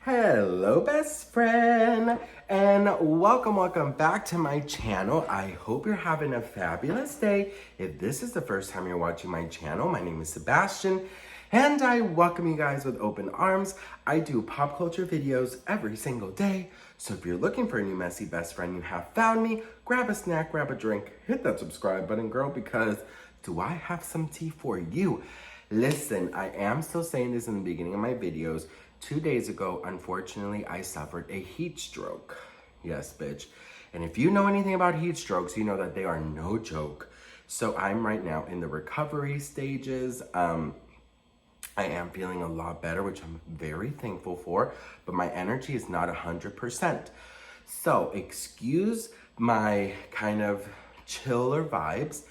Hello, best friend, and welcome back to my channel. I hope you're having a fabulous day. If this is the first time you're watching my channel, my name is Sebastian, and I welcome you guys with open arms. I do pop culture videos every single day, so if you're looking for a new messy best friend, you have found me. Grab a snack, grab a drink, hit that subscribe button, girl, because do I have some tea for you? Listen, I am still saying this in the beginning of my videos. 2 days ago, unfortunately, I suffered a heat stroke. Yes, bitch. And if you know anything about heat strokes, you know that they are no joke. So I'm right now in the recovery stages. I am feeling a lot better, which I'm very thankful for, but my energy is not 100%. So excuse my kind of chiller vibes.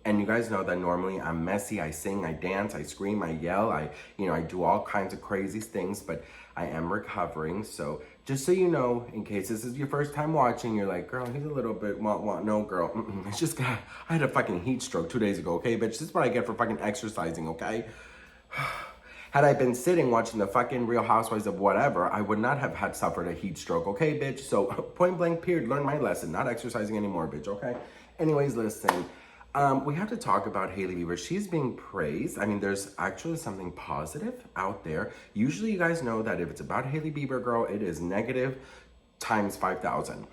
And you guys know that normally I'm messy, I sing, I dance, I scream, I yell, I do all kinds of crazy things, but I am recovering. So just so you know, in case this is your first time watching, you're like, girl, he's a little bit, no, girl, it's just, I had a fucking heat stroke 2 days ago, okay, bitch? This is what I get for fucking exercising, okay? Had I been sitting watching the fucking Real Housewives of whatever, I would not have had suffered a heat stroke, okay, bitch? So point blank period, learn my lesson, not exercising anymore, bitch, okay? Anyways, listen. We have to talk about Hailey Bieber. She's being praised. I mean, there's actually something positive out there. Usually you guys know that if it's about Hailey Bieber, girl, it is negative times 5,000.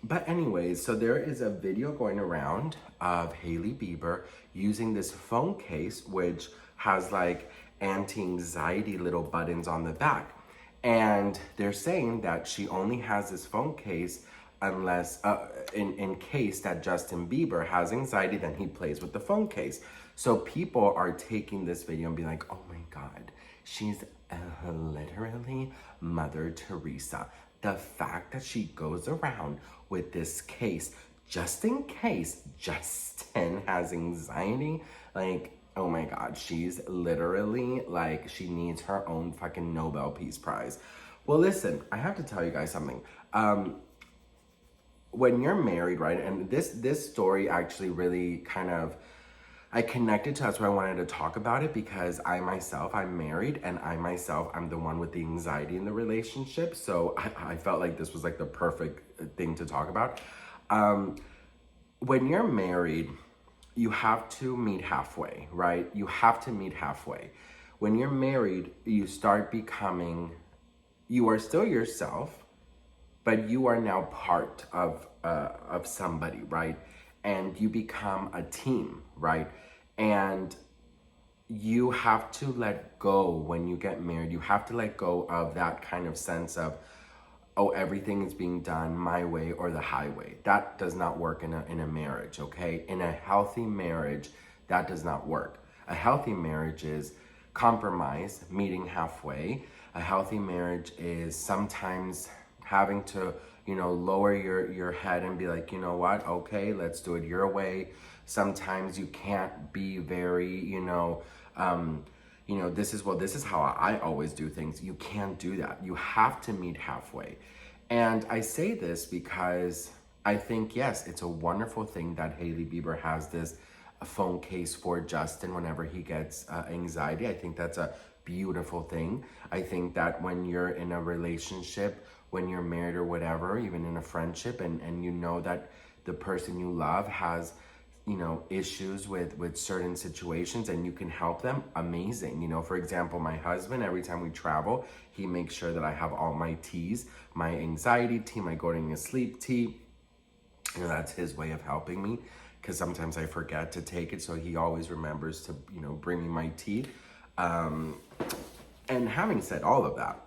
But anyways, so there is a video going around of Hailey Bieber using this phone case, which has like anti-anxiety little buttons on the back. And they're saying that she only has this phone case unless in case that Justin Bieber has anxiety, then he plays with the phone case. So people are taking this video and being like, oh my God, she's literally Mother Teresa. The fact that she goes around with this case just in case Justin has anxiety, like, oh my God, she's literally like, she needs her own fucking Nobel Peace Prize. Well, listen, I have to tell you guys something. When you're married, right, and this story actually really kind of, I connected to, that's why I wanted to talk about it, because I'm married, and I'm the one with the anxiety in the relationship, so I felt like this was like the perfect thing to talk about. When you're married, you have to meet halfway, right? You have to meet halfway. When you're married, you start becoming, you are still yourself, but you are now part of somebody, right? And you become a team, right? And you have to let go when you get married. You have to let go of that kind of sense of, oh, everything is being done my way or the highway. That does not work in a marriage, okay? In a healthy marriage, that does not work. A healthy marriage is compromise, meeting halfway. A healthy marriage is sometimes having to, lower your head and be like, you know what, okay, let's do it your way. Sometimes you can't be very, this is how I always do things. You can't do that. You have to meet halfway. And I say this because I think, yes, it's a wonderful thing that Hailey Bieber has this phone case for Justin whenever he gets anxiety. I think that's a beautiful thing. I think that when you're in a relationship, when you're married or whatever, even in a friendship, and you know that the person you love has, issues with certain situations and you can help them, amazing. For example, my husband, every time we travel, he makes sure that I have all my teas, my anxiety tea, my going to sleep tea. That's his way of helping me, because sometimes I forget to take it, so he always remembers to, bring me my tea. And having said all of that,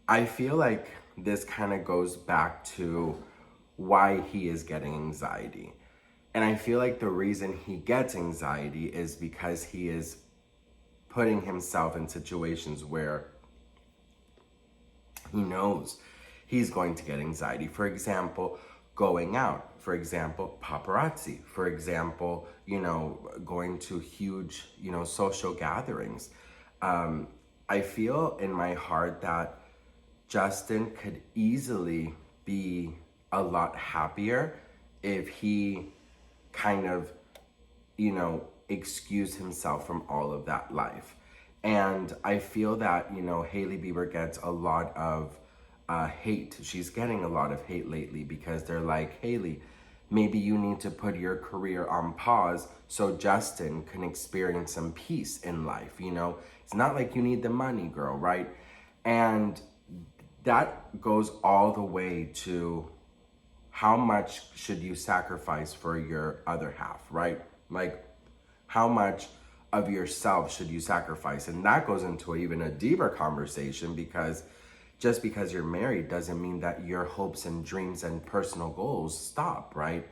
I feel like this kind of goes back to why he is getting anxiety. And I feel like the reason he gets anxiety is because he is putting himself in situations where he knows he's going to get anxiety. For example, going out. For example, paparazzi. For example, going to huge, social gatherings. I feel in my heart that Justin could easily be a lot happier if he kind of, excuse himself from all of that life. And I feel that, you know, Hailey Bieber gets a lot of hate. She's getting a lot of hate lately because they're like, Hailey, maybe you need to put your career on pause so Justin can experience some peace in life. You know, it's not like you need the money, girl, right? And that goes all the way to how much should you sacrifice for your other half, right? Like, how much of yourself should you sacrifice? And that goes into even a deeper conversation, because just because you're married doesn't mean that your hopes and dreams and personal goals stop, right?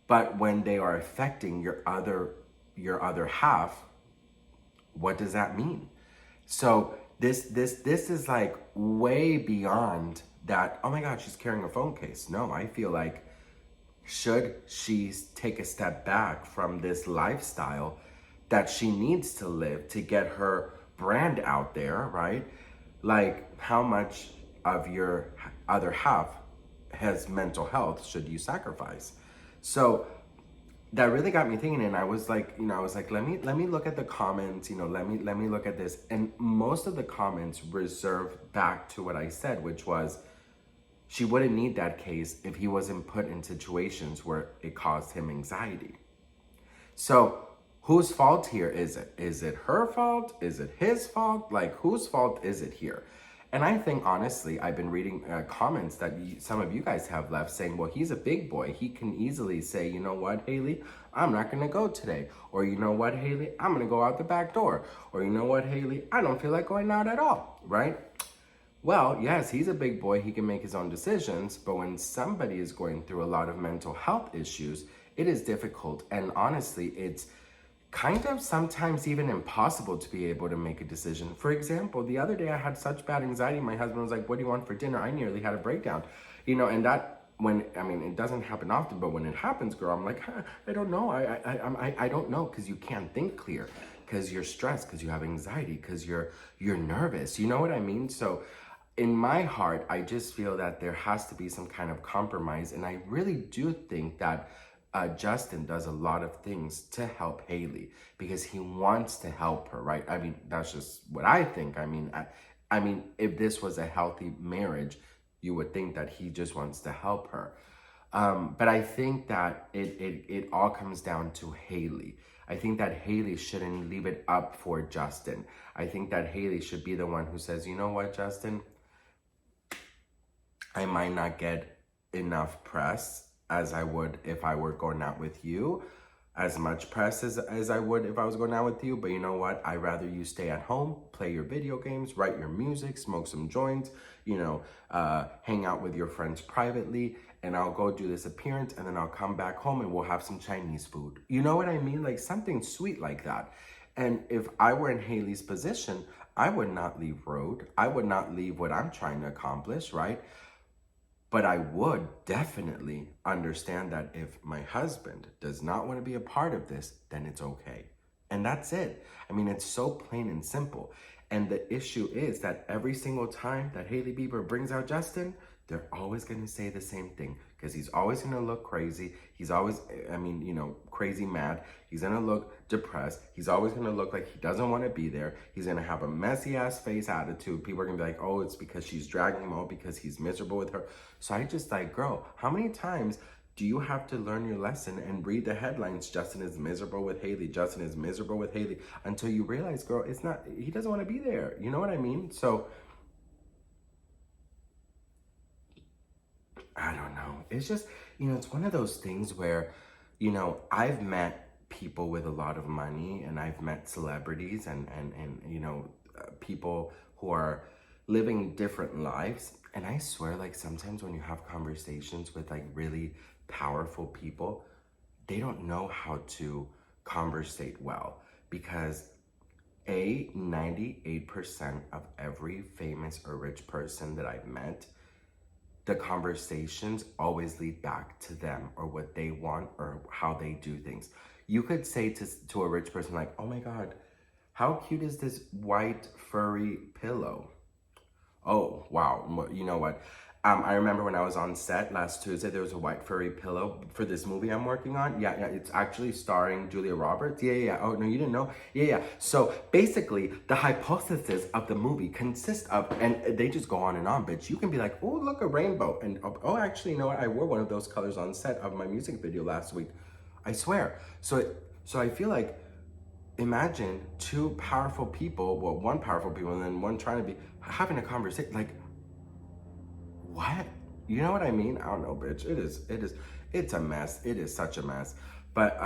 But when they are affecting your other half, what does that mean? So this is like way beyond that. Oh my God, she's carrying a phone case. No, I feel like, should she take a step back from this lifestyle that she needs to live to get her brand out there, right? Like, how much of your other half has mental health should you sacrifice? So that really got me thinking, and I was like, let me look at the comments, let me look at this. And most of the comments reserve back to what I said, which was, she wouldn't need that case if he wasn't put in situations where it caused him anxiety. So whose fault here is it? Is it her fault? Is it his fault? Like, whose fault is it here? And I think, honestly, I've been reading comments that some of you guys have left saying, well, he's a big boy. He can easily say, you know what, Hailey, I'm not going to go today. Or, you know what, Hailey, I'm going to go out the back door. Or, you know what, Hailey, I don't feel like going out at all, right? Well, yes, he's a big boy. He can make his own decisions. But when somebody is going through a lot of mental health issues, it is difficult. And honestly, it's kind of sometimes even impossible to be able to make a decision. For example, the other day I had such bad anxiety. My husband was like, what do you want for dinner? I nearly had a breakdown. And that, it doesn't happen often, but when it happens, girl, I'm like, I don't know. I don't know, because you can't think clear, because you're stressed, because you have anxiety, because you're nervous. You know what I mean? So in my heart, I just feel that there has to be some kind of compromise. And I really do think that Justin does a lot of things to help Hailey because he wants to help her, right? That's just what I think. If this was a healthy marriage, you would think that he just wants to help her. But I think that it all comes down to Hailey. I think that Hailey shouldn't leave it up for Justin. I think that Hailey should be the one who says, you know what, Justin? I might not get enough press as I would if I were going out with you, as much press as I would if I was going out with you. But you know what? I'd rather you stay at home, play your video games, write your music, smoke some joints, hang out with your friends privately, and I'll go do this appearance, and then I'll come back home and we'll have some Chinese food. You know what I mean? Like something sweet like that. And if I were in Hailey's position, I would not leave road. I would not leave what I'm trying to accomplish, right? But I would definitely understand that if my husband does not want to be a part of this, then it's okay. And that's it. It's so plain and simple. And the issue is that every single time that Hailey Bieber brings out Justin, they're always going to say the same thing, because he's always going to look crazy. He's always, crazy mad. He's going to look depressed. He's always going to look like he doesn't want to be there. He's going to have a messy ass face attitude. People are going to be like, oh, it's because she's dragging him out because he's miserable with her. So I just like, girl, how many times do you have to learn your lesson and read the headlines? Justin is miserable with Hailey. Justin is miserable with Hailey, until you realize, girl, it's not, he doesn't want to be there. You know what I mean? So I don't know. It's just, it's one of those things where, I've met people with a lot of money, and I've met celebrities and people who are living different lives. And I swear, like, sometimes when you have conversations with like really powerful people, they don't know how to conversate well, because 98% of every famous or rich person that I've met, the conversations always lead back to them or what they want or how they do things. You could say to a rich person like, oh my God, how cute is this white furry pillow? Oh, wow. You know what? I remember when I was on set last Tuesday, there was a white furry pillow for this movie I'm working on. Yeah, it's actually starring Julia Roberts. Yeah. Oh, no, you didn't know? Yeah. So basically, the hypothesis of the movie consists of, and they just go on and on, bitch. You can be like, oh, look, a rainbow. And oh, actually, you know what? I wore one of those colors on set of my music video last week. I swear. So I feel like, imagine two powerful people, well, one powerful people and then one trying to be, having a conversation, like, what? You know what I mean? I don't know, bitch. It's a mess. It is such a mess. But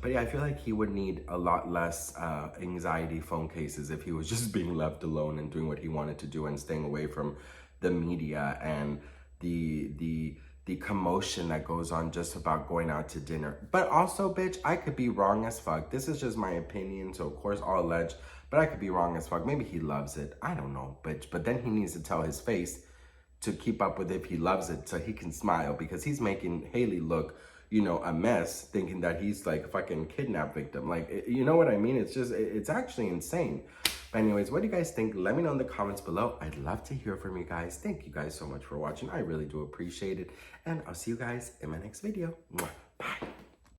yeah, I feel like he would need a lot less anxiety phone cases if he was just being left alone and doing what he wanted to do and staying away from the media and the commotion that goes on just about going out to dinner. But also, bitch, I could be wrong as fuck. This is just my opinion, so of course I'll allege, but I could be wrong as fuck. Maybe he loves it. I don't know, bitch. But then he needs to tell his face to keep up with if he loves it so he can smile, because he's making Hailey look, you know, a mess, thinking that he's like a fucking kidnap victim. Like, you know what I mean? It's just, it's actually insane. But anyways, what do you guys think? Let me know in the comments below. I'd love to hear from you guys. Thank you guys so much for watching. I really do appreciate it. And I'll see you guys in my next video. Mwah.